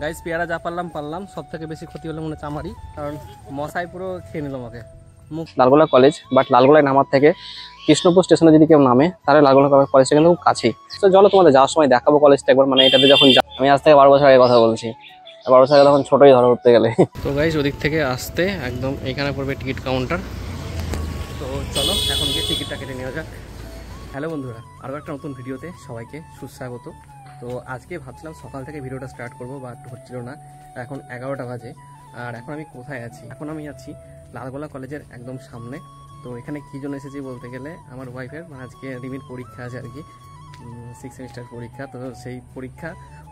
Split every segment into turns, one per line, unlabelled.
Guys পেয়ারা যা পারলাম সব থেকে বেশি ক্ষতি হলো মনে হচ্ছে আমারই, কারণ মশাই পুরো খেয়ে নিল আমাকে। লালগোলা কলেজ, বাট লালগোলায় নামার থেকে কৃষ্ণপুর স্টেশনে যদি কেউ নামে তাহলে লালগোলা কলেজটা কিন্তু খুব কাছেই। তো চলো তোমাদের যাওয়ার সময় দেখাবো কলেজটা একবার, মানে এটাতে যখন আমি আজ থেকে 12 বছর আগে কথা বলছি, 12 বছর আগে তখন ছোটোই ধরো উঠতে গেলে। তো গাইস ওদিক থেকে আসতে একদম এখানে পড়বে টিকিট কাউন্টার। তো চলো এখন গিয়ে টিকিটটা কেটে নেওয়া যাক। হ্যালো বন্ধুরা, আরও একটা নতুন ভিডিওতে সবাইকে সুস্বাগত। তো আজকে ভাবছিলাম সকাল থেকে ভিডিওটা স্টার্ট করবো, বাট হচ্ছিল না। এখন 11টা বাজে আর এখন আমি কোথায় আছি? এখন আমি আছি লালগোলা কলেজের একদম সামনে। তো এখানে কী জন্য এসেছি বলতে গেলে আমার ওয়াইফের আজকে রিমিট পরীক্ষা আছে আর কি, 6 সেমিস্টার পরীক্ষা। তো সেই পরীক্ষা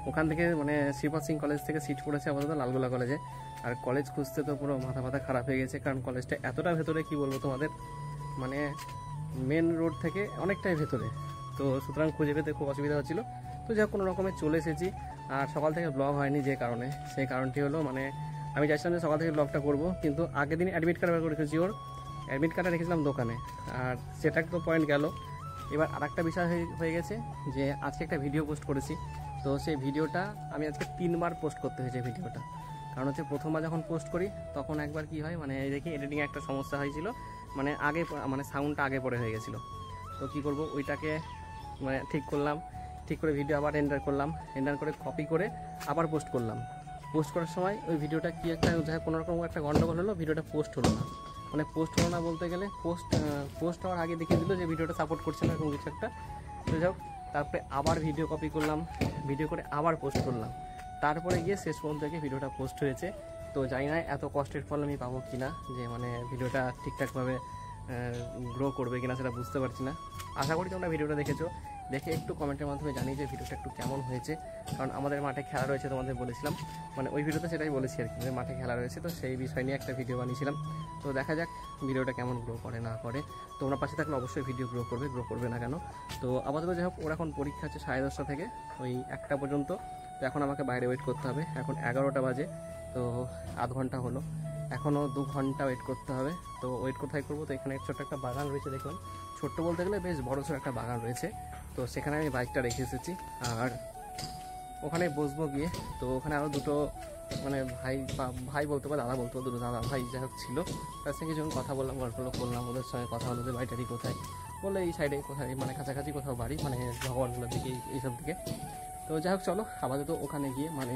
ওখান থেকে মানে শ্রীপাদ সিং কলেজ থেকে সিট পড়েছে আপাতত লালগোলা কলেজে। আর কলেজ খুঁজতে তো পুরো মাথা খারাপ হয়ে গেছে, কারণ কলেজটা এতটা ভেতরে কি বলবো তোমাদের, মানে মেন রোড থেকে অনেকটাই ভেতরে। তো সুতরাং খুঁজে পেতে খুব অসুবিধা হচ্ছিলো। তো যা কোনো রকমে চলে এসেছি। আর সকাল থেকে ব্লগ হয়নি যে কারণে, সেই কারণটি হলো মানে আমি চাইছিলাম যে সকাল থেকে ব্লগটা করবো, কিন্তু আগের দিন অ্যাডমিট কার্ড বের করে রেখেছি, ওর অ্যাডমিট কার্ডটা রেখেছিলাম দোকানে। আর সেটা তো পয়েন্ট গেল। এবার আর একটা বিষয় হয়ে গেছে যে আজকে একটা ভিডিও পোস্ট করেছি। তো সেই ভিডিওটা আমি আজকে 3বার পোস্ট করতে হয়েছে ভিডিওটা। কারণ হচ্ছে প্রথমবার যখন পোস্ট করি তখন একবার কি হয়, মানে দেখি এডিটিংয়ে একটা সমস্যা হয়েছিল, মানে আগে মানে সাউন্ডটা আগে পরে হয়ে গেছিলো। তো কী করব, ওইটাকে মানে ঠিক করলাম, ঠিক করে ভিডিও আবার এন্টার করলাম, এন্টার করে কপি করে আবার পোস্ট করলাম। পোস্ট করার সময় ওই ভিডিওটা কি একটা কোনো রকম একটা গন্ডগোল হলো, ভিডিওটা পোস্ট হলো না। মানে পোস্ট হলো না বলতে গেলে পোস্ট হওয়ার আগে দেখিয়ে দিল যে ভিডিওটা সাপোর্ট করছে না এরকম কিছু একটা। তো যাই হোক, তারপরে আবার ভিডিও কপি করলাম, ভিডিও করে আবার পোস্ট করলাম, তারপরে গিয়ে শেষ পর্যন্ত গিয়ে ভিডিওটা পোস্ট হয়েছে। তো জানি না এত কষ্টের ফল আমি পাবো কি না, যে মানে ভিডিওটা ঠিকঠাকভাবে গ্রো করবে কিনা সেটা বুঝতে পারছি না। আশা করি তোমরা ভিডিওটা দেখেছো, দেখে একটু কমেন্টের মাধ্যমে জানিয়ে যে ভিডিওটা একটু কেমন হয়েছে। কারণ আমাদের মাঠে খেলা রয়েছে, তোমাদের বলেছিলাম, মানে ওই ভিডিওতে সেটাই বলেছি আর কি, যে মাঠে খেলা রয়েছে। তো সেই বিষয় নিয়ে একটা ভিডিও বানিয়েছিলাম। তো দেখা যাক ভিডিওটা কেমন গ্রো করে না করে। তোমরা পাশে থাকলে অবশ্যই ভিডিও গ্রো করবে না কেন। তো আপাতত যাই হোক, ওর এখন পরীক্ষা হচ্ছে 10:30 থেকে ওই 1টা পর্যন্ত। তো এখন আমাকে বাইরে ওয়েট করতে হবে। এখন 11টা বাজে, তো আধ ঘন্টা হলো, এখনও 2 ঘন্টা ওয়েট করতে হবে। তো ওয়েট কোথায় করবো? তো এখানে ছোট্ট একটা বাগান রয়েছে, দেখুন, ছোট্ট বলতে গেলে বেশ বড়সড় একটা বাগান রয়েছে। তো সেখানে আমি বাইকটা রেখে এসেছি আর ওখানে বসবো গিয়ে। তো ওখানে আরও দুটো মানে ভাই বলতে পারে, দাদা বলতে পারে, দুটো দাদা ভাই যাই হোক ছিল, তার সঙ্গে যখন কথা বললাম, গল্প করলাম, ওদের সঙ্গে কথা হলো যে বাড়িটারি কোথায়, বলে এই সাইডে কোথায়, মানে কাছাকাছি কোথাও বাড়ি, মানে ভগবানগুলোর দিকে এইসব দিকে। তো যাই হোক চলো আপাতত ওখানে গিয়ে, মানে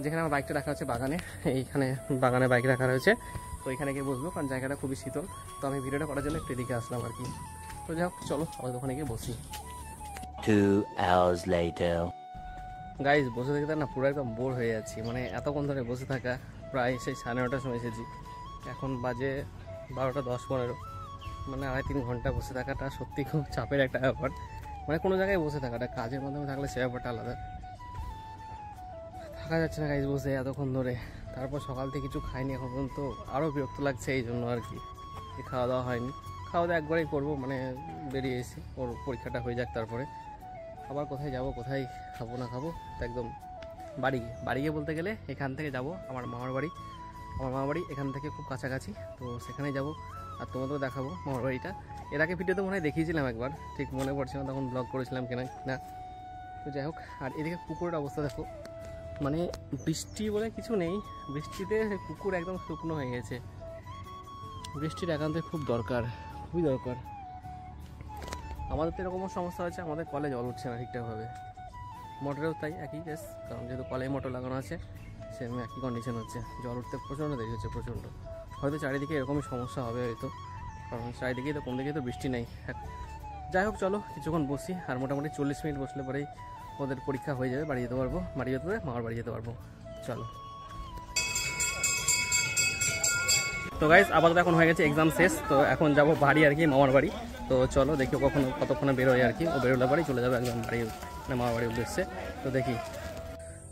যেখানে আমার বাইকটা রাখা হচ্ছে বাগানে, এইখানে বাগানে বাইক রাখা রয়েছে, তো এখানে গিয়ে বসবো, কারণ জায়গাটা খুবই শীতল। তো আমি ভিডিওটা করার জন্য একটু এদিকে আসলাম আর কি। তো যাই হোক চলো আবার ওখানে গিয়ে বসি।
2 hours later.
গাইজ বসে থেকে না পুরো একদম বোর হয়ে যাচ্ছি, মানে এতক্ষণ ধরে বসে থাকা, প্রায় সেই 9:30টার সময় এসেছি, এখন বাজে 12টা 10-15, মানে 2.5-3 ঘন্টা বসে থাকাটা সত্যি খুব চাপের একটা ব্যাপার। মানে কোনো জায়গায় বসে থাকাটা, কাজের মাধ্যমে থাকলে সে ব্যাপারটা আলাদা, থাকা যাচ্ছে না গাইজ বসে এতক্ষণ ধরে। তারপর সকাল থেকে কিছু খাইনি এখন পর্যন্ত, আরও বিরক্ত লাগছে এই জন্য আর কি। খাওয়া দাওয়া হয়নি, খাওয়া দাওয়া একবারেই করবো, মানে বেরিয়ে এসে ওর পরীক্ষাটা হয়ে যাক, তারপরে আবার কোথায় যাব, কোথায় খাবো না খাবো। তো একদম বাড়ি গিয়ে বলতে গেলে এখান থেকে যাব আমার মামার বাড়ি এখান থেকে খুব কাছাকাছি। তো সেখানে যাব আর তোমাদেরও দেখাবো মামার বাড়িটা। এর আগে ভিডিওতে মনে হয় দেখিয়েছিলাম একবার, ঠিক মনে পড়ছে না তখন ব্লগ করেছিলাম কিনা না। তো যাই হোক, আর এদিকে পুকুরের অবস্থা দেখো, মানে বৃষ্টি বলে কিছু নেই, বৃষ্টিতে পুকুর একদম শুকনো হয়ে গেছে। বৃষ্টির একান্তে খুবই দরকার। আমাদের তো এরকমও সমস্যা হচ্ছে, আমাদের কলে জল উঠছে না ঠিকঠাকভাবে, মোটরেও তাই একই কেস, কারণ যেহেতু কলে মোটর লাগানো আছে সেরকম একই কন্ডিশন হচ্ছে, জল উঠতে প্রচণ্ড দেরি হচ্ছে, প্রচণ্ড। হয়তো চারিদিকে এরকমই সমস্যা হবে হয়তো, কারণ চারিদিকেই তো কোন দিকেই তো বৃষ্টি নেই। যাই হোক চলো কিছুক্ষণ বসি, আর মোটামুটি 40 মিনিট বসলে পরেই ওদের পরীক্ষা হয়ে যাবে, বাড়ি যেতে পারবো, মামার বাড়ি যেতে পারবো। চলো। তো গাইস আপাতত এখন হয়ে গেছে এক্সাম শেষ, তো এখন যাব বাড়ি আর কি, মামার বাড়ি। তো চলো দেখি কতক্ষণে বেরোয় আর কি, ও বেরোলে বাড়ি চলে যাবে একদম বাড়ি, মানে মামার বাড়ির উদ্দেশ্যে। তো দেখি।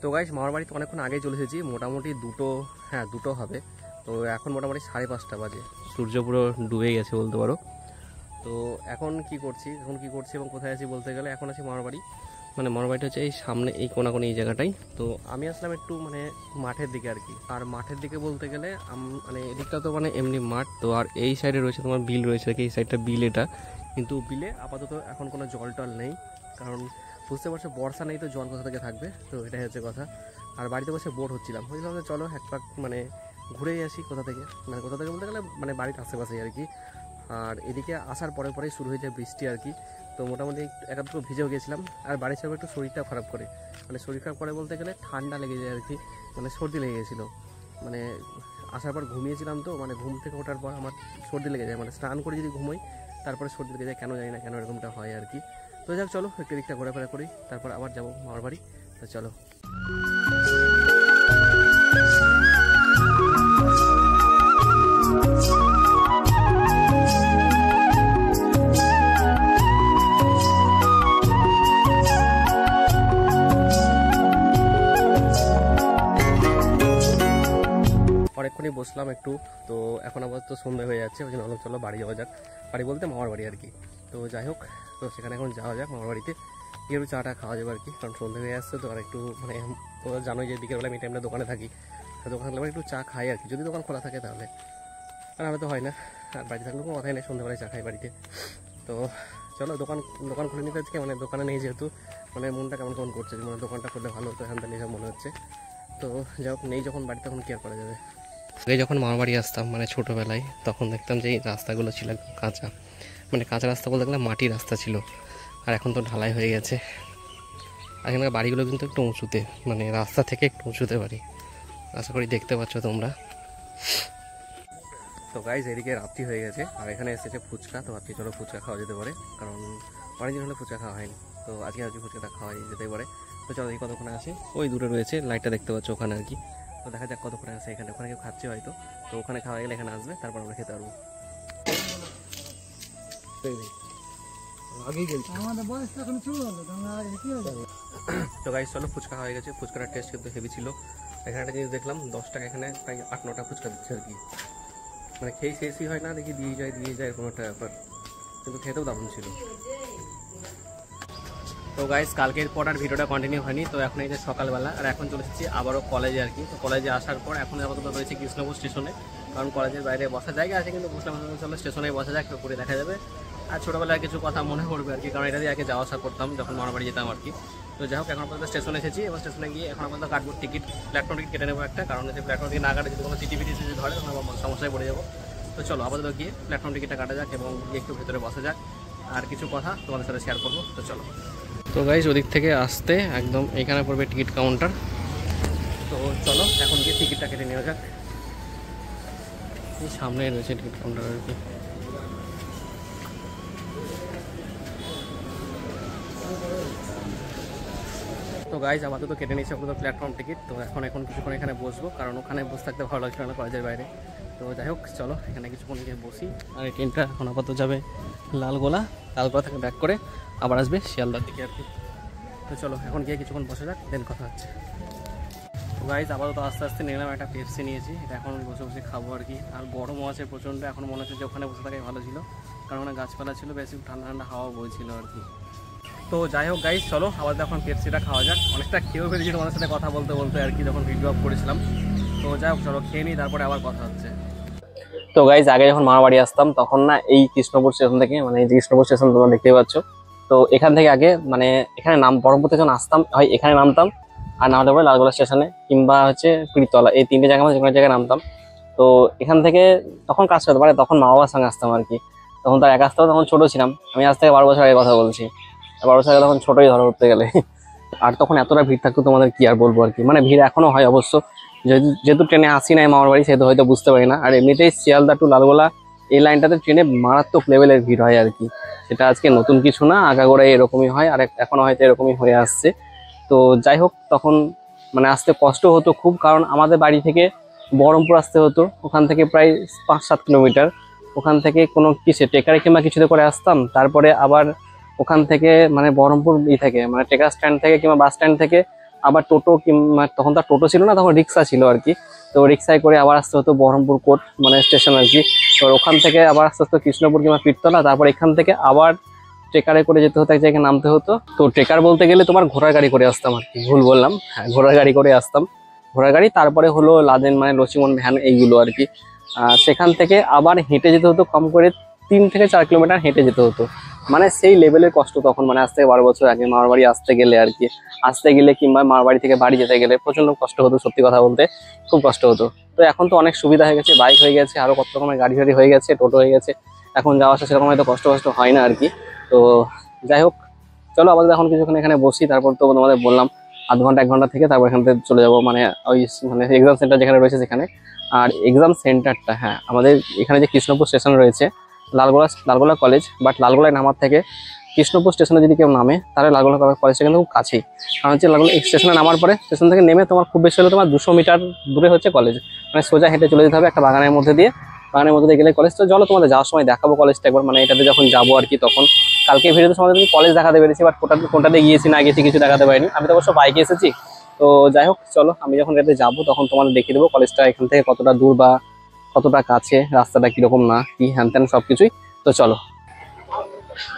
তো গাইস মামার বাড়িতে অনেকক্ষণ আগেই চলে এসেছি, মোটামুটি দুটো হবে। তো এখন মোটামুটি 5:30 বাজে, সূর্য পুরো ডুবে গেছে বলতে পারো। তো এখন কি করছি এবং কোথায় আছি বলতে গেলে, এখন আছি মামার বাড়ি। মানে মামার বাড়িটা হচ্ছে এই সামনে এই কোনাকোনি এই জায়গাটাই। তো আমি আসলাম একটু মানে মাঠের দিকে আর কি। আর মাঠের দিকে বলতে গেলে মানে এদিকটা তো মানে এমনি মাঠ, তো আর এই সাইডে রয়েছে তোমার বিল রয়েছে আর কি, এই সাইডটা বিল এটা। কিন্তু বিলে আপাতত এখন কোনো জল টল নেই, কারণ বুঝতে পারছো বর্ষা নেই, তো জল কোথা থেকে থাকবে, তো এটাই হচ্ছে কথা। আর বাড়িতে বসে বোর হচ্ছিলাম, বুঝলাম যে চলো একবার মানে ঘুরেই আসি কোথা থেকে, মানে কোথা থেকে বলতে গেলে মানে বাড়ির আশেপাশেই আর কি। আর এদিকে আসার পরে পরেই শুরু হয়ে যায় বৃষ্টি আর কি। তো মোটামুটি একাত্তর ভিজেও গেছিলাম। আর বাড়ির সবাই একটু শরীরটা খারাপ করে, মানে শরীর খারাপ করে বলতে গেলে ঠান্ডা লেগে যায় আর কি, মানে সর্দি লেগে গেছিলো। মানে আসার পর ঘুমিয়েছিলাম, তো মানে ঘুম থেকে ওঠার পর আমার সর্দি লেগে যায়, মানে স্নান করে যদি ঘুমোই তারপরে সর্দি লেগে যায়, কেন জানি না কেন এরকমটা হয় আর কি। তো যাক চলো একটু দিকটা ঘোরাফেরা করি, তারপর আবার যাবো মামার বাড়ি। তো চলো। অনেকক্ষণই বসলাম একটু, তো এখন আবার তো সন্ধ্যা হয়ে যাচ্ছে, ওই জন্য চলো বাড়ি যাওয়া যাক। বাড়ি বলতে মামার বাড়ি আর কি। তো যাই হোক, তো সেখানে এখন যাওয়া যাক মামার বাড়িতে, গিয়ে একটু চাটা খাওয়া যাবে আর কি, কারণ সন্ধ্যা হয়ে আসছে। তো আর একটু মানে তো জানোই যে বিকেলবেলা আমি টাইমটা দোকানে থাকি, দোকান থাকলে একটু চা খাই আর কি, যদি দোকান খোলা থাকে তাহলে, আর আমি তো হয় না। আর বাড়িতে থাকলে কোনো কথাই নেই, সন্ধ্যাবেলায় চা খাই বাড়িতে। তো চলো দোকান খুলে নিতে আজকে, মানে দোকানে নেই যেহেতু মানে মনটা কেমন কেমন করছে, মানে দোকানটা খুললে ভালো হতো, এখান থেকে মনে হচ্ছে। তো যাই হোক, নেই যখন বাড়িতে তখন কেয়ার করা যাবে। আগে যখন মামার বাড়ি আসতাম মানে ছোটোবেলায়, তখন দেখতাম যে এই রাস্তাগুলো ছিল একদম কাঁচা, মানে কাঁচা রাস্তা বলতে গেলে মাটির রাস্তা ছিল। আর এখন তো ঢালাই হয়ে গেছে। আর এখানকার বাড়িগুলো কিন্তু একটু উঁচুতে, মানে রাস্তা থেকে একটু উঁচুতে বাড়ি, আশা করি দেখতে পাচ্ছ তোমরা। তো গাইজ এদিকে রাত্রি হয়ে গেছে, আর এখানে এসেছে ফুচকা। তো ভাবছি চলো ফুচকা খাওয়া যেতে পারে, কারণ অনেকদিন হলে ফুচকা খাওয়া হয়নি, তো আজকে ফুচকাটা খাওয়া যেতেই পারে। তো চলো এই কতক্ষণে আসে, ওই দূরে রয়েছে লাইটটা দেখতে পাচ্ছ ওখানে আর কি। তো দেখা যাক কতক্ষণে আসে এখানে, ওখানে কেউ খাচ্ছে হয়তো, তো ওখানে খাওয়া গেলে এখানে আসবে, তারপর আমরা খেতে পারবো। তো গাইজ চলো ফুচকা হয়ে গেছে, ফুচকাটার টেস্ট কিন্তু হেভি ছিল। এখানে একটা জিনিস দেখলাম, 10 টাকা এখানে প্রায় 8-9টা ফুচকা দিচ্ছে আর কি, মানে খেয়ে শেষই হয় না, দেখি দিয়ে যায় কোনো একটা ব্যাপার, কিন্তু খেতেও দারুণ ছিল। তো গাইজ কালকের পর আর ভিডিওটা কন্টিনিউ হয়নি, তো এখন এই যে সকালবেলা, আর এখন চলে এসেছি আবারও কলেজে আর কি। তো কলেজে আসার পর এখন আপাতত রয়েছে কৃষ্ণপুর স্টেশনে, কারণ কলেজের বাইরে বসা জায়গা আছে, কিন্তু বুঝলাম চলো স্টেশনে বসা যাক, করে দেখা যাবে। আর ছোটোবেলায় কিছু কথা মনে পড়বে আর কি, কারণ এটা দিয়ে আগে যাওয়া আসা করতাম যখন মামার বাড়ি যেতাম আর কি। তো যাই হোক, এখন আপাতত স্টেশনে এসেছি, এবং স্টেশনে গিয়ে এখন আপাতত কাটবো টিকিট, প্ল্যাটফর্ম টিকিট কেটে নেবো একটা, কারণ হচ্ছে প্ল্যাটফর্ম টিকিট না কাটে যদি কোনো টিটিভিটি যদি ধরে তখন আমার সমস্যায় পড়ে যাবো। তো চলো আপাতত গিয়ে প্ল্যাটফর্ম টিকিটটা কাটা যাক, এবং গিয়ে একটু ভেতরে বসা যাক, আর কিছু কথা তোমাদের সাথে শেয়ার করবো। তো চলো। তো গাইজ ওদিক থেকে আসতে একদম এখানে পড়বে টিকিট কাউন্টার, তো চলো এখন গিয়ে টিকিটটা কেটে নেওয়া যাক। এই সামনে রয়েছে টিকিট কাউন্টার আর কি। তো গাইজ আপাতত কেটে নিয়েছে আপাতত প্ল্যাটফর্ম টিকিট। তো এখন কিছুক্ষণ এখানে বসবো, কারণ ওখানে বসে থাকতে ভালো লাগছিল না কলেজের বাইরে। তো যাই হোক চলো এখানে কিছুক্ষণ গিয়ে বসি। আর এই ট্রেনটা এখন আপাতত যাবে লালগোলা থেকে ব্যাক করে আবার আসবে শিয়ালদার দিকে আর কি। তো চলো এখন গিয়ে কিছুক্ষণ বসে যাক, দেন কথা হচ্ছে। তো গাইজ আপাতত আস্তে আস্তে নিলাম, একটা পেপসি নিয়েছি, এটা এখন বসে বসে খাবো আর কি। আর গরমও আছে প্রচণ্ড, এখন মনে হচ্ছে যে ওখানে বসে থাকাই ভালো ছিল, কারণ ওখানে গাছপালা ছিল, বেশি ঠান্ডা ঠান্ডা হাওয়া বইছিল আর কি। তো যাই হোক গাইজ চলো আবার এখন পেপসিটা খাওয়া যাক। অনেকটা খেয়েও ফেলেছি তোমাদের সাথে কথা বলতে বলতে আর কি, যখন ভিডিও আপ করেছিলাম। তো যাই হোক চলো খেয়ে নিই, তারপরে আবার কথা হচ্ছে। তো গাইজ আগে যখন মামার বাড়ি আসতাম তখন না এই কৃষ্ণপুর স্টেশন থেকে, মানে এই যে কৃষ্ণপুর স্টেশন তোমরা দেখতেই পাচ্ছ, তো এখান থেকে আগে মানে এখানে বহরমপুর থেকে যখন আসতাম হয় এখানে নামতাম, আর না হলে পরে লালগোলা স্টেশনে কিংবা হচ্ছে পীরতলা, এই তিনটে জায়গার মধ্যে যে কোনো জায়গায় নামতাম। তো এখান থেকে তখন কাজ করতে পারে, তখন মা বাবার সঙ্গে আসতাম আর কি। তখন তার একা আসতাম, তখন ছোটো ছিলাম, আমি আজ থেকে 12 বছর আগে কথা বলছি, 12 বছর আগে তখন ছোটোই ধরে উঠতে গেলে। আর তখন এতটা ভিড় থাকতো তোমাদের কি আর বলবো আর কি, মানে ভিড় এখনো হয় অবশ্য, যেহেতু ট্রেনে আসি নাই মামার বাড়ি সেহেতু হয়তো বুঝতে পারি না। আর এমনিতেই শিয়ালদা টু লালগোলা এই লাইনটাতে ট্রেনে মারাত্মক লেভেলের ভিড় হয় আর কি, সেটা আজকে নতুন কিছু না, আগাগোড়াই এরকমই হয়, আর এখনো হয়তো এরকমই হয়ে আসছে। তো যাই হোক তখন মানে আসতে কষ্ট হতো খুব, কারণ আমাদের বাড়ি থেকে বহরমপুর আসতে হতো, ওখান থেকে প্রায় 5-7 কিলোমিটার, ওখান থেকে কোনো কিসে টেকারে কিংবা কিছুতে করে আসতাম, তারপরে আবার ওখান থেকে মানে বহরমপুর থেকে মানে টেকার স্ট্যান্ড থেকে কিংবা বাস স্ট্যান্ড থেকে আবার টোটো, কিংবা তখন তার টোটো ছিল না, তখন রিক্সা ছিল আর কি। তো রিক্সায় করে আবার আসতে হতো বহরমপুর কোর্ট মানে স্টেশন আর কি। তো ওখান থেকে আবার আসতে হতো কৃষ্ণপুর কিংবা পীরতলা, তারপর এখান থেকে আবার ট্রেকারে করে যেতে হতো, এক জায়গায় নামতে হতো। তো ট্রেকার বলতে গেলে তোমার ঘোড়ার গাড়ি করে আসতাম আর কি, ভুল বললাম, হ্যাঁ ঘোড়ার গাড়ি করে আসতাম, ঘোড়ার গাড়ি, তারপরে হলো লাদেন মানে লক্ষ্মীমন ভ্যান এইগুলো আর কি। সেখান থেকে আবার হেঁটে যেতে হতো, কম করে 3 থেকে 4 কিলোমিটার হেঁটে যেতে হতো। মানে সেই লেভেলের কষ্ট তখন, মানে আজ থেকে 12 বছর আগে মামার বাড়ি আসতে গেলে আর কি, আসতে গেলে কিংবা মামার বাড়ি থেকে বাড়ি যেতে গেলে প্রচন্ড কষ্ট হতো, সত্যি কথা বলতে খুব কষ্ট হতো। তো এখন তো অনেক সুবিধা হয়ে গেছে, বাইক হয়ে গেছে, আরো কত রকমের গাড়ি টাড়ি হয়ে গেছে, টোটো হয়ে গেছে, এখন যাওয়া আসা সেরকম হয়তো কষ্ট হয় না আর কি। তো যাই হোক, চলো আপাতত এখন কিছুক্ষণ এখানে বসি, তারপর তো তোমাদের বললাম আধ ঘন্টা 1 ঘন্টা থেকে তারপর এখান থেকে চলে যাবো, মানে ওই মানে এক্সাম সেন্টার যেখানে রয়েছে সেখানে। আর এক্সাম সেন্টারটা, হ্যাঁ, আমাদের এখানে যে কৃষ্ণপুর স্টেশন রয়েছে, লালগোলা কলেজ, বাট লালগোলায় নামার থেকে কৃষ্ণপুর স্টেশনে যদি কেউ নামে তাহলে লালগোলা কলেজটা কিন্তু খুব কাছেই। কারণ হচ্ছে লালগোলা স্টেশনে নামার পরে স্টেশন থেকে নেমে তোমার খুব বেশি হলে তোমার 200 মিটার দূরে হচ্ছে কলেজ, মানে সোজা হেঁটে চলে যেতে হবে একটা বাগানের মধ্যে দিয়ে। বাগানের মধ্যে দিয়ে গেলে কলেজ। তো চলো তোমাদের যাওয়ার সময় দেখাবো কলেজটা একবার, মানে এটাতে যখন যাবো আর কি তখন। কালকে ভিডিওতে তোমাদের কলেজ দেখাতে পেরেছি, বাট কোনটাতে গিয়েছি না গেছি কিছু দেখাতে পারিনি, আমি তো অবশ্য বাইকে এসেছি। তো যাই হোক, চলো আমি যখন এটাতে যাবো তখন তোমাদের দেখিয়ে দেবো কলেজটা এখান থেকে কতটা দূর বা কতটা কাছে, রাস্তাটা কিরকম না কি হ্যান ত্যান সবকিছুই। তো চলো।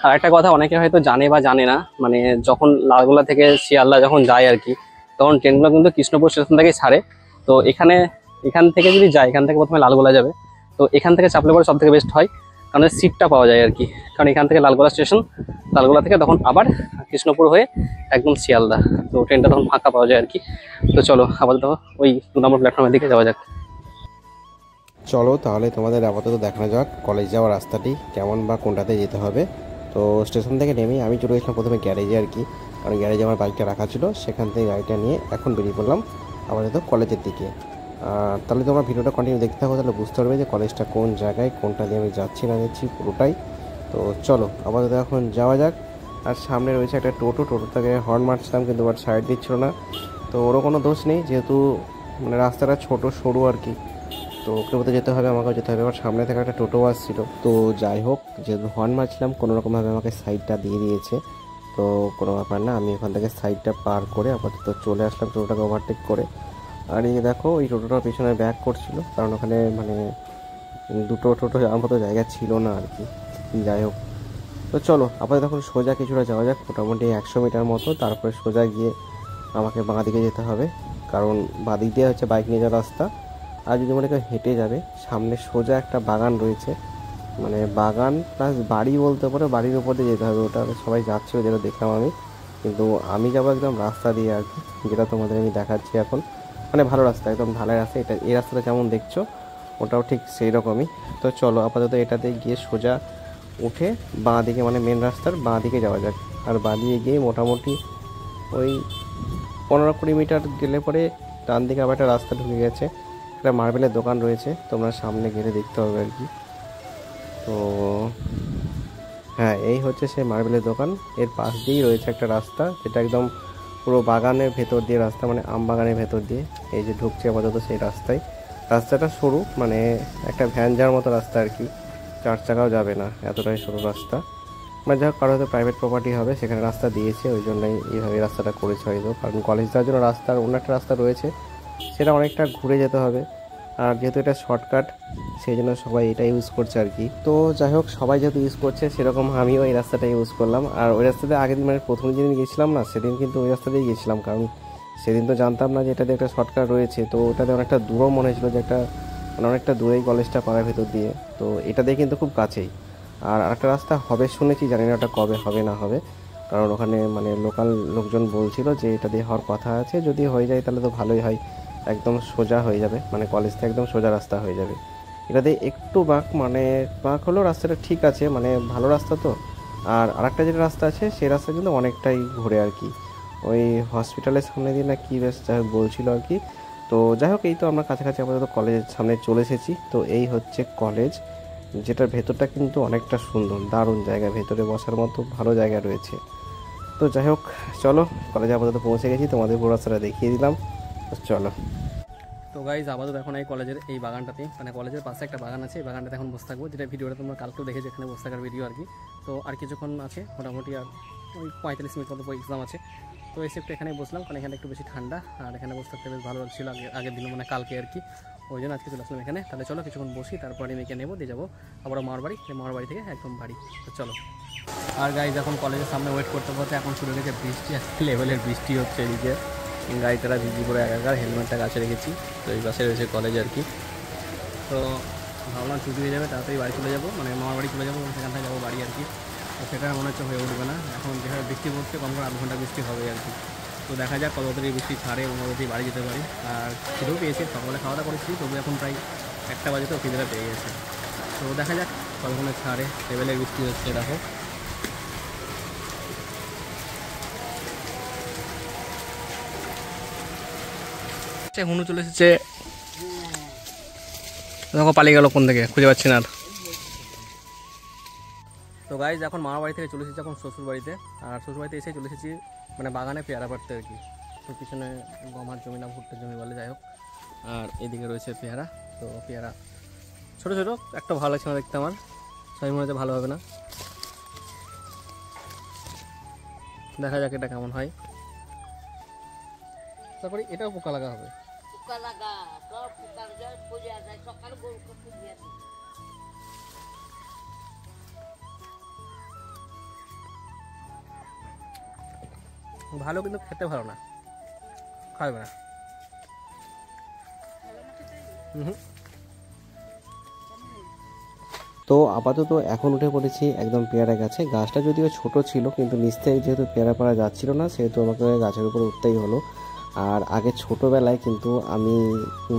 আর একটা কথা অনেকে হয়তো জানে বা জানে না, মানে যখন লালগোলা থেকে শিয়ালদা যখন যায় আর কি, তখন ট্রেনগুলো কিন্তু কৃষ্ণপুর স্টেশন থেকেই ছাড়ে। তো এখান থেকে যদি যায়, এখান থেকে প্রথমে লালগোলা যাবে, তো এখান থেকে চাপলে পরে সব থেকে বেস্ট হয়, কারণ সিটটা পাওয়া যায় আর কি। কারণ এখান থেকে লালগোলা স্টেশন, লালগোলা থেকে তখন আবার কৃষ্ণপুর হয়ে একদম শিয়ালদা, তো ট্রেনটা তখন ফাঁকা পাওয়া যায় আর কি। তো চলো আপাতত ওই 2 নম্বর প্ল্যাটফর্মের দিকে যাওয়া যাক।
চলো তাহলে তোমাদের আপাতত দেখানো যাক কলেজ যাওয়ার রাস্তাটি কেমন বা কোনটাতে যেতে হবে। তো স্টেশন থেকে নেমেই আমি চলে গেছিলাম প্রথমে গ্যারেজে আর কি, কারণ গ্যারেজে আমার বাইকটা রাখা ছিল, সেখান থেকে গাড়িটা নিয়ে এখন বেরিয়ে পড়লাম আপাতত কলেজের দিকে। তাহলে তোমরা ভিডিওটা কন্টিনিউ দেখতে থাকো, তাহলে বুঝতে পারবে যে কলেজটা কোন জায়গায়, কোনটা দিয়ে আমি যাচ্ছি না যাচ্ছি পুরোটাই। তো চলো আপাতত এখন যাওয়া যাক। আর সামনে রয়েছে একটা টোটোটাকে হর্ন মারছিলাম কিন্তু আবার সাইড দিচ্ছিল না। তো ওরও কোনো দোষ নেই, যেহেতু মানে রাস্তাটা ছোট সরু আর কি, তো ওকে বলতে যেতে হবে, আমাকেও যেতে হবে। আবার সামনে থেকে একটা টোটো আসছিল, তো যাই হোক যেহেতু হর্ন মারছিলাম কোনোরকমভাবে আমাকে সাইডটা দিয়ে দিয়েছে, তো কোনো ব্যাপার না। আমি ওখান থেকে সাইডটা পার করে আপাতত চলে আসলাম টোটোটাকে ওভারটেক করে। আর এই দেখো ওই টোটোটার পিছনে ব্যাক করছিল, কারণ ওখানে মানে দুটো টোটো যাওয়ার মতো জায়গা ছিল না আর কি। যাই হোক, তো চলো আপাতত এখন সোজা কিছুটা যাওয়া যাক, মোটামুটি 100 মিটার মতো, তারপরে সোজা গিয়ে আমাকে বাঁ দিকে যেতে হবে, কারণ বাঁ দিক দিয়ে হচ্ছে বাইক নিয়ে যাওয়ার রাস্তা। আর যদি মনে কেউ হেঁটে যাবে, সামনে সোজা একটা বাগান রয়েছে, মানে বাগান প্লাস বাড়ি বলতে পারো, বাড়ির উপর দিয়ে যেতে হবে। ওটা সবাই যাচ্ছিলো যেটা দেখলাম আমি, কিন্তু আমি যাবো একদম রাস্তা দিয়ে আর কি, যেটা তোমাদের আমি দেখাচ্ছি এখন। মানে ভালো রাস্তা, একদম ঢালাই রাস্তা। এটা এই রাস্তাটা যেমন দেখছো ওটাও ঠিক সেই রকমই। তো চলো আপাতত এটাতে গিয়ে সোজা উঠে বাঁ দিকে, মানে মেন রাস্তার বাঁ দিকে যাওয়া যাক। আর বাঁ দিয়ে গিয়ে মোটামুটি ওই 15-20 মিটার গেলে পরে ডান দিকে আবার একটা রাস্তা ঢুকে গেছে, একটা মার্বেলের দোকান রয়েছে, তোমরা সামনে গেলে দেখতে পাবে আর কি। তো হ্যাঁ, এই হচ্ছে সেই মার্বেলের দোকান, এর পাশ দিয়েই রয়েছে একটা রাস্তা, যেটা একদম পুরো বাগানের ভেতর দিয়ে রাস্তা, মানে আম বাগানের ভেতর দিয়ে এই যে ঢুকছে আপাতত সেই রাস্তায়। রাস্তাটা সরু, মানে একটা ভ্যান যাওয়ার মতো রাস্তা আর কি, 4 চাকাও যাবে না, এতটাই সরু রাস্তা। মানে যাই হোক, কারো হয়তো প্রাইভেট প্রপার্টি হবে, সেখানে রাস্তা দিয়েছে, ওই জন্যই এইভাবে রাস্তাটা করেছে হয়তো। কারণ কলেজ যাওয়ার জন্য রাস্তার অন্য একটা রাস্তা রয়েছে, সেটা অনেকটা ঘুরে যেতে হবে। আর যেহেতু এটা শর্টকাট, সেই জন্য সবাই এটা ইউজ করছে আর কি। তো যাই হোক, সবাই যেহেতু ইউজ করছে, সেরকম আমিও এই রাস্তাটা ইউজ করলাম। আর ওই রাস্তাতে আগের দিন, মানে প্রথম যেদিন গেছিলাম না, সেদিন কিন্তু ওই রাস্তাতেই গেছিলাম, কারণ সেদিন তো জানতাম না যে এটাতে একটা শর্টকাট রয়েছে। তো ওটাতে অনেকটা দূরও মনে হয়েছিল, যে একটা মানে অনেকটা দূরেই কলেজটা পাড়ার ভেতর দিয়ে, তো এটা দিয়ে কিন্তু খুব কাছেই। আর একটা রাস্তা হবে শুনেছি, জানি না ওটা কবে হবে না হবে, কারণ ওখানে মানে লোকাল লোকজন বলছিল যে এটা দিয়ে হওয়ার কথা আছে, যদি হয়ে যায় তাহলে তো ভালোই হয়, একদম সোজা হয়ে যাবে, মানে কলেজ থেকে একদম সোজা রাস্তা হয়ে যাবে। এটা দিয়ে একটু বাঁক, মানে বাঁক হলেও রাস্তাটা ঠিক আছে, মানে ভালো রাস্তা তো। আর আরেকটা যেটা রাস্তা আছে, সেই রাস্তা কিন্তু অনেকটাই ঘুরে আর কি, ওই হসপিটালের সামনে দিয়ে না কি বেশ যাই হোক বলছিল আর কি। তো যাই হোক, এই তো আমরা কাছাকাছি আপাতত কলেজের সামনে চলে এসেছি। তো এই হচ্ছে কলেজ, যেটার ভেতরটা কিন্তু অনেকটা সুন্দর, দারুণ জায়গা, ভেতরে বসার মতো ভালো জায়গা রয়েছে। তো যাই হোক, চলো কলেজে আপাতত পৌঁছে গেছি, তোমাদের পুরো রাস্তাটা দেখিয়ে দিলাম, চলো।
তো গাইজ আপাতত এখন এই কলেজের এই বাগানটাতে, মানে কলেজের পাশে একটা বাগান আছে, এই বাগানটাতে এখন বসে থাকবো, যেটা ভিডিওটা তোমরা কালকেও দেখেছো, এখানে বসে থাকার ভিডিও আর কি। তো আর কিছুক্ষণ আছে, মোটামুটি আর ওই 45 মিনিট মতো এক্সাম আছে। তো এসে একটু এখানে বসলাম, কারণ এখানে একটু বেশি ঠান্ডা, আর এখানে বসে থাকতে বেশ ভালো লাগছিল আগের দিন, মানে কালকে আর কি, ওই জন্য আজকে চলে আসলাম এখানে। তাহলে চলো কিছুক্ষণ বসি, তারপরে মেয়েকে নেবো, দিয়ে যাবো আবার মামার বাড়ি, মামার বাড়ি থেকে একদম বাড়ি। তো চলো। আর গাইজ এখন কলেজের সামনে ওয়েট করতে করতে এখন শুরু হয়ে গেছে বৃষ্টি, আজকে লেভেলের বৃষ্টি হচ্ছে এদিকে, গাড়িটারা ভিজি করে একাকার, হেলমেটটা কাছে রেখেছি। তো এই পাশে রয়েছে কলেজ আর কি। তো ভাবলাম ছুটি হয়ে যাবে, তাড়াতাড়ি বাড়ি চলে যাবো, মানে মামার বাড়ি চলে যাবো, এবং সেখান থেকে যাবো বাড়ি আর কি। তো সেটা মনে হচ্ছে হয়ে উঠবে না। এখন যেভাবে বৃষ্টি পড়ছে কম করে 8 ঘন্টা বৃষ্টি হবে আর কি। তো দেখা যাক কত তাড়াতাড়ি বৃষ্টি ছাড়ে এবং কত তাড়াতাড়ি বাড়ি যেতে পারি। আর খিদেও পেয়েছি, সকালে খাওয়া দাওয়া করেছি, তবু এখন প্রায় 1টা বাজে তো খিদেটা পেয়ে গেছে। তো দেখা যাক কতক্ষণে ছাড়ে। লেভেলের বৃষ্টি হচ্ছে দেখো। হুনু চলে এসেছে, দেখো পালিয়ে গেল কোন থেকে খুঁজে পাচ্ছি না আর। তো গাইজ এখন মামার বাড়ি থেকে চলে এসেছি এখন শ্বশুর বাড়িতে। আর শ্বশুর বাড়িতে এসে চলে এসেছি মানে বাগানে পেয়ারা পাড়তে আর কি। তো পিছনে গমার জমি না ভুট্টার জমি বলে, যাই হোক। আর এদিকে রয়েছে পেয়ারা। তো পেয়ারা ছোটো ছোটো, একটা ভালো লাগছে না দেখতে আমার, সবাই মনে হচ্ছে ভালো হবে না। দেখা যাক এটা কেমন হয়। তারপরে এটাও পোকা লাগা হবে। ভালো কিন্তু খেতে ভালো না, খাবে না।
তো আপাতত এখন উঠে পড়েছি একদম পেয়ারা গাছে। গাছটা যদিও ছোট ছিল, কিন্তু নিচ থেকে যেহেতু পেয়ারা পাড়া যাচ্ছিল না, সেহেতু আমাকে গাছের উপরে উঠতেই হলো। আর আগে ছোটোবেলায় কিন্তু আমি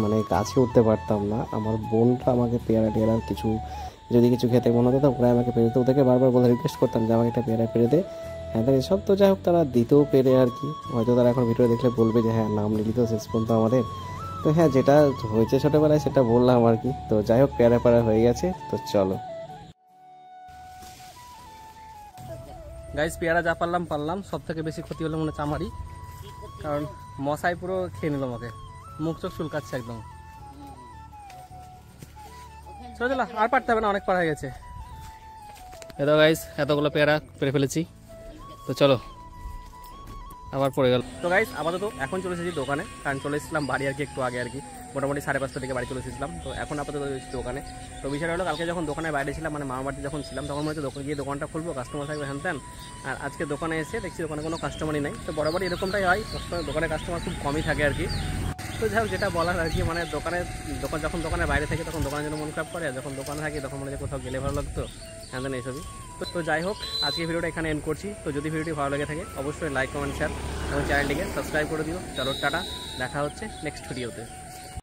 মানে গাছে উঠতে পারতাম না। আমার বোনটা আমাকে পেয়ারা টেয়ারা কিছু খেতে মনে হতো, ওরা আমাকে পেরে দিত। ওদেরকে বারবার বলে রিকোয়েস্ট করতাম যে আমাকে একটা পেয়ারা পেরে দে, হ্যাঁ তাই এসব। তো যাই হোক, তারা দিতেও পেরে আর কি। হয়তো তারা এখন ভিডিও দেখলে বলবে যে হ্যাঁ নাম নিলি তো শেষ পর্যন্ত আমাদের। তো হ্যাঁ, যেটা হয়েছে ছোটোবেলায় সেটা বললাম আর কি। তো যাই হোক, পেয়ারা পাড়া হয়ে গেছে, তো চলো।
গাইজ পেয়ারা যা পারলাম, সব থেকে বেশি ক্ষতি হলো মনে হচ্ছে আমারই, কারণ মশাই পুরো খেয়ে নিল আমাকে, মুখ চোখ চুলকাচ্ছে একদম। চলো চলো, আর পারতে হবে না, অনেক পারা হয়ে গেছে। এতো গাইজ এতগুলো পেয়ারা পেরে ফেলেছি। তো চলো, আবার পড়ে গেল। তো গাইজ আপাতত এখন চলে এসেছি দোকানে, কারণ চলে এসেছিলাম বাড়ি আর কি একটু আগে আর কি, মোটামুটি 5:30 থেকে বাড়ি চলে এসেছিলাম। তো এখন আপাতত এসেছি দোকানে। তো বিষয়টা হলো, কালকে যখন দোকানের বাইরে ছিলাম মানে মামার বাড়িতে যখন ছিলাম, তখন মনে হচ্ছে দোকানে গিয়ে দোকানটা খুলবো, কাস্টমার থাকবে হ্যান ত্যান। আর আজকে দোকানে এসে দেখছি দোকানে কোনো কাস্টমারই নাই। তো বরাবরই এরকমটাই হয়, দোকানে কাস্টমার খুব কমই থাকে আর কি। তো যাই হোক, যেটা বলার আর কি, মানে যখন দোকানের বাইরে থাকে তখন দোকানের জন্য মন খারাপ করে, আর যখন দোকানে থাকি তখন মনে হয় কোথাও গেলে ভালো লাগতো হ্যাঁ দেন এইসবই। তো যাই হোক, আজকে ভিডিওটা এখানে এন্ড করছি। তো যদি ভিডিওটি ভালো লেগে থাকে অবশ্যই লাইক, কমেন্ট, শেয়ার এবং চ্যানেলটিকে সাবস্ক্রাইব করে দিও। চলো টাটা, দেখা হচ্ছে নেক্সট ভিডিওতে।